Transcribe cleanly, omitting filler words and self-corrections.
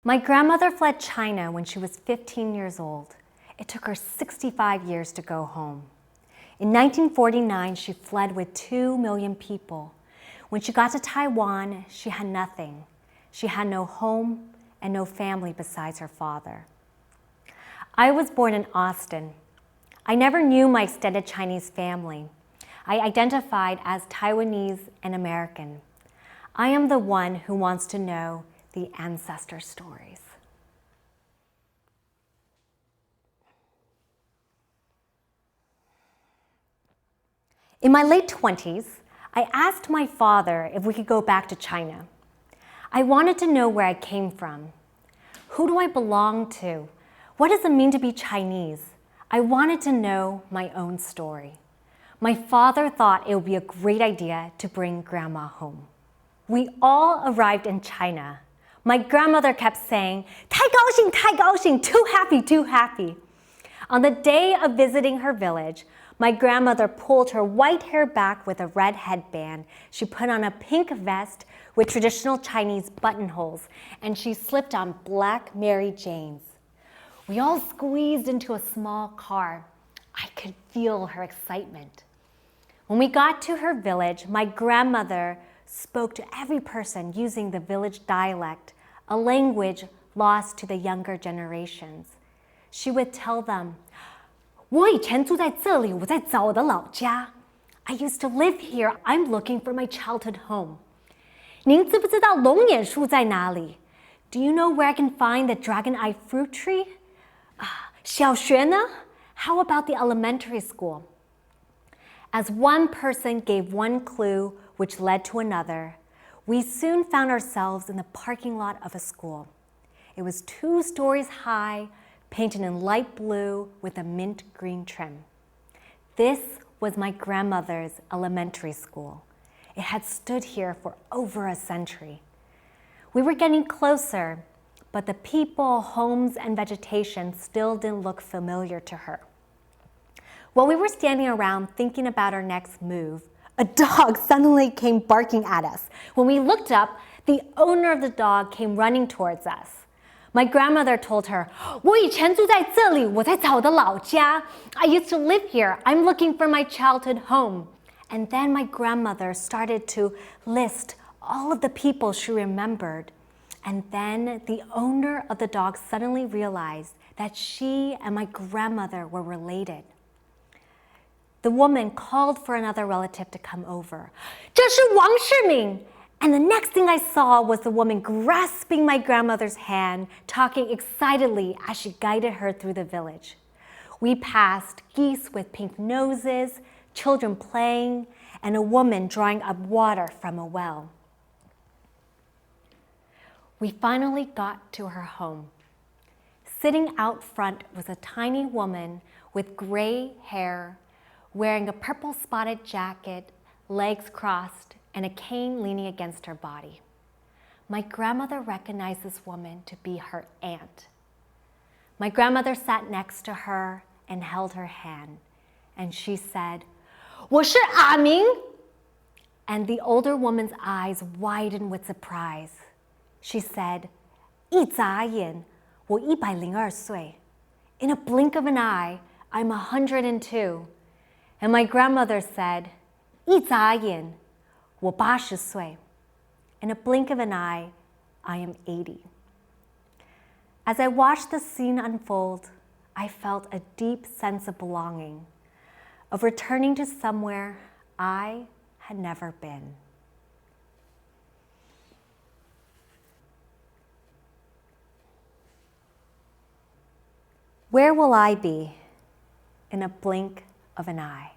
My grandmother fled China when she was 15 years old. It took her 65 years to go home. In 1949, she fled with 2 million people. When she got to Taiwan, she had nothing. She had no home and no family besides her father. I was born in Austin. I never knew my extended Chinese family. I identified as Taiwanese and American. I am the one who wants to know the ancestor stories. In my late 20s, I asked my father if we could go back to China. I wanted to know where I came from. Who do I belong to? What does it mean to be Chinese? I wanted to know my own story. My father thought it would be a great idea to bring Grandma home. We all arrived in China. My grandmother kept saying, 太高兴, 太高兴, too happy, too happy. On the day of visiting her village, my grandmother pulled her white hair back with a red headband. She put on a pink vest with traditional Chinese buttonholes, and she slipped on black Mary Janes. We all squeezed into a small car. I could feel her excitement. When we got to her village, my grandmother spoke to every person using the village dialect, a language lost to the younger generations. She would tell them, 我以前住在这里，我在找我的老家. I used to live here. I'm looking for my childhood home. 您知不知道龙眼树在哪里? Do you know where I can find the dragon-eye fruit tree? 小学呢? How about the elementary school? As one person gave one clue which led to another, we soon found ourselves in the parking lot of a school. It was 2 stories high, painted in light blue with a mint green trim. This was my grandmother's elementary school. It had stood here for over a century. We were getting closer, but the people, homes, and vegetation still didn't look familiar to her. While we were standing around thinking about our next move, a dog suddenly came barking at us. When we looked up, the owner of the dog came running towards us. My grandmother told her, 我以前住在这里，我在找我的老家. I used to live here. I'm looking for my childhood home. And then my grandmother started to list all of the people she remembered. And then the owner of the dog suddenly realized that she and my grandmother were related. The woman called for another relative to come over. 这是王世明. And the next thing I saw was the woman grasping my grandmother's hand, talking excitedly as she guided her through the village. We passed geese with pink noses, children playing, and a woman drawing up water from a well. We finally got to her home. Sitting out front was a tiny woman with gray hair, wearing a purple spotted jacket, legs crossed, and a cane leaning against her body. My grandmother recognized this woman to be her aunt. My grandmother sat next to her and held her hand, and she said, 我是阿明. And the older woman's eyes widened with surprise. She said, 一眨眼,我102岁. In a blink of an eye, I'm 102. And my grandmother said, 一眨眼,我80岁. In a blink of an eye, I am 80. As I watched the scene unfold, I felt a deep sense of belonging, of returning to somewhere I had never been. Where will I be in a blink of an eye?